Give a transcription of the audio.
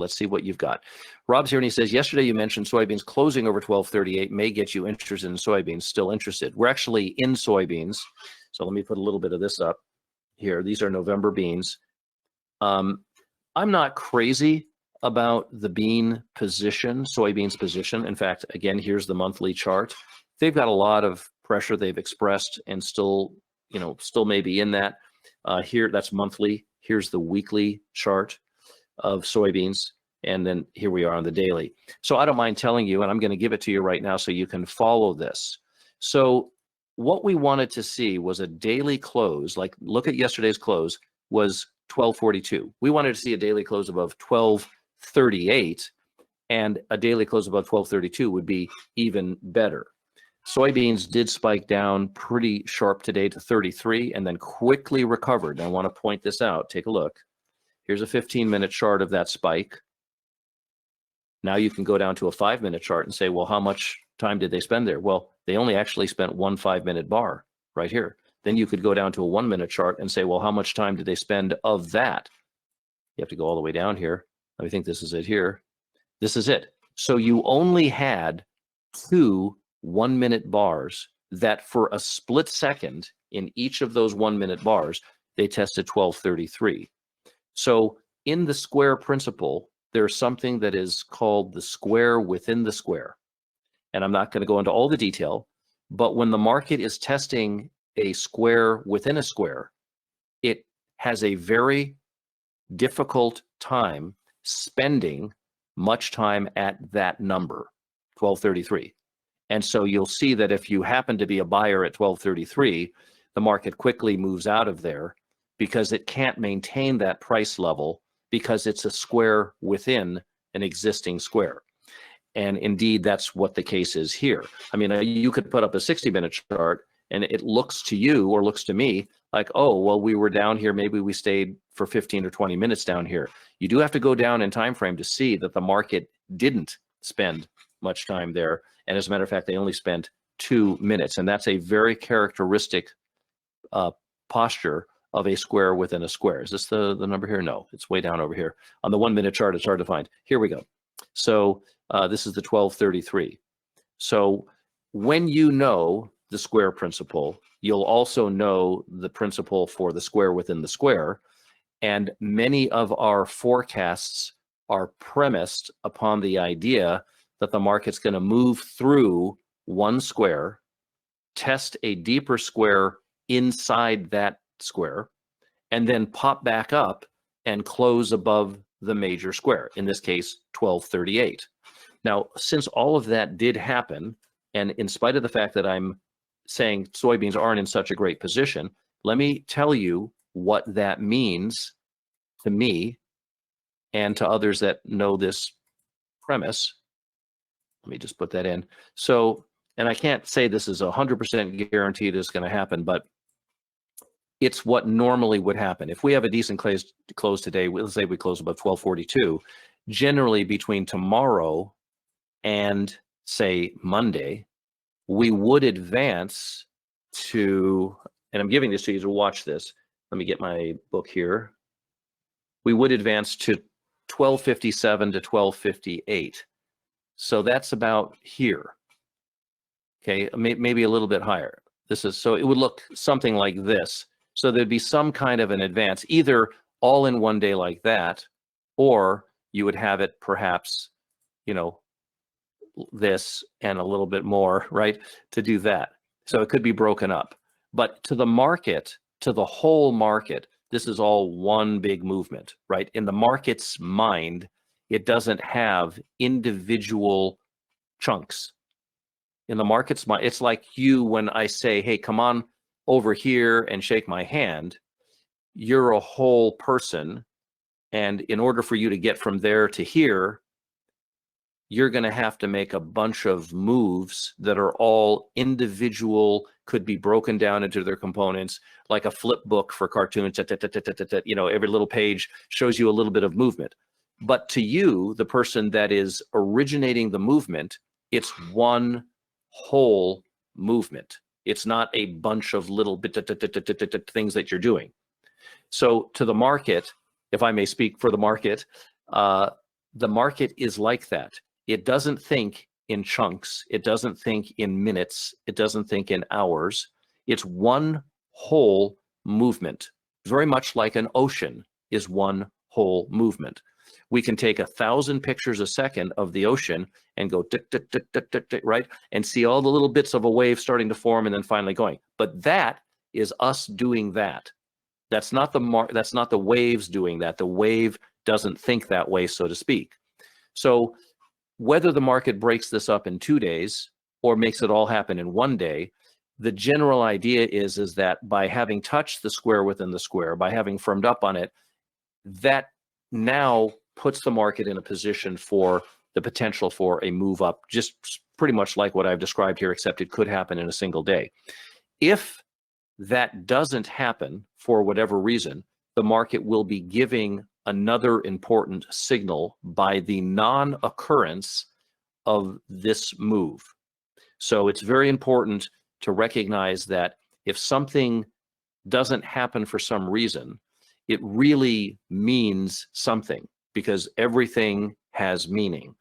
let's see what you've got. Rob's here and he says, yesterday you mentioned soybeans closing over 1238 may get you interested in soybeans. Still interested? We're actually in soybeans. So let me put a little bit of this up here. These are November beans. I'm not crazy about the bean position, soybeans position. In fact, again, here's the monthly chart. They've got a lot of pressure they've expressed and still, still maybe in that. Here, that's monthly. Here's the weekly chart of soybeans. And then here we are on the daily. So I don't mind telling you, and I'm going to give it to you right now so you can follow this. So what we wanted to see was a daily close, like look at yesterday's close, was 1242. We wanted to see a daily close above 1238, and a daily close above 1232 would be even better. Soybeans did spike down pretty sharp today to 33 and then quickly recovered. I want to point this out. Take a look. Here's a 15-minute chart of that spike. Now you can go down to a 5-minute chart and say, well, how much time did they spend there? Well, they only actually spent one 5-minute bar right here. Then you could go down to a 1-minute chart and say, well, how much time did they spend of that? You have to go all the way down here. I think this is it here. This is it. So you only had 2 1-minute bars that for a split second in each of those 1-minute bars, they tested 1233. So in the square principle, there's something that is called the square within the square. And I'm not going to go into all the detail, but when the market is testing a square within a square, it has a very difficult time spending much time at that number, 1233. And so you'll see that if you happen to be a buyer at 1233, the market quickly moves out of there because it can't maintain that price level because it's a square within an existing square. And indeed, that's what the case is here. I mean, you could put up a 60-minute chart and it looks to you or looks to me like, oh, well, we were down here. Maybe we stayed for 15 or 20 minutes down here. You do have to go down in time frame to see that the market didn't spend much time there. And as a matter of fact, they only spent 2 minutes. And that's a very characteristic posture of a square within a square. Is this the number here? No, it's way down over here. On the 1-minute chart, it's hard to find. Here we go. So this is the 1233. So when you know the square principle, you'll also know the principle for the square within the square. And many of our forecasts are premised upon the idea that the market's going to move through one square, test a deeper square inside that square, and then pop back up and close above the major square, in this case, 1238. Now, since all of that did happen, and in spite of the fact that I'm saying soybeans aren't in such a great position, let me tell you what that means to me and to others that know this premise. Let me just put that in. So, and I can't say this is 100% guaranteed it's going to happen, but it's what normally would happen. If we have a decent close today, let's say we close above 1242, generally between tomorrow and say Monday, we would advance to, and I'm giving this to you to watch this. Let me get my book here. We would advance to 1257 to 1258. So that's about here. Okay, maybe a little bit higher. This is, so it would look something like this. So there'd be some kind of an advance, either all in one day like that, or you would have it perhaps, this and a little bit more, right, to do that. So it could be broken up. But to the market, to the whole market, this is all one big movement, right? In the market's mind, it doesn't have individual chunks. In the market's mind, it's like you when I say, hey, come on over here and shake my hand. You're a whole person. And in order for you to get from there to here, you're going to have to make a bunch of moves that are all individual, could be broken down into their components, like a flip book for cartoons. Every little page shows you a little bit of movement. But to you, the person that is originating the movement, it's one whole movement. It's not a bunch of little things that you're doing. So to the market, if I may speak for the market, The market is like that. It doesn't think in chunks. It doesn't think in minutes. It doesn't think in hours. It's one whole movement, very much like an ocean is one whole movement. We can take 1,000 pictures a second of the ocean and go tick, tick, tick, tick, tick, tick, right? And see all the little bits of a wave starting to form and then finally going. But that is us doing that. That's not the waves doing that. The wave doesn't think that way, so to speak. So whether the market breaks this up in 2 days or makes it all happen in 1 day, the general idea is that by having touched the square within the square, by having firmed up on it, that now puts the market in a position for the potential for a move up, just pretty much like what I've described here, except it could happen in a single day. If that doesn't happen for whatever reason, the market will be giving another important signal by the non-occurrence of this move. So it's very important to recognize that if something doesn't happen for some reason, it really means something, because everything has meaning.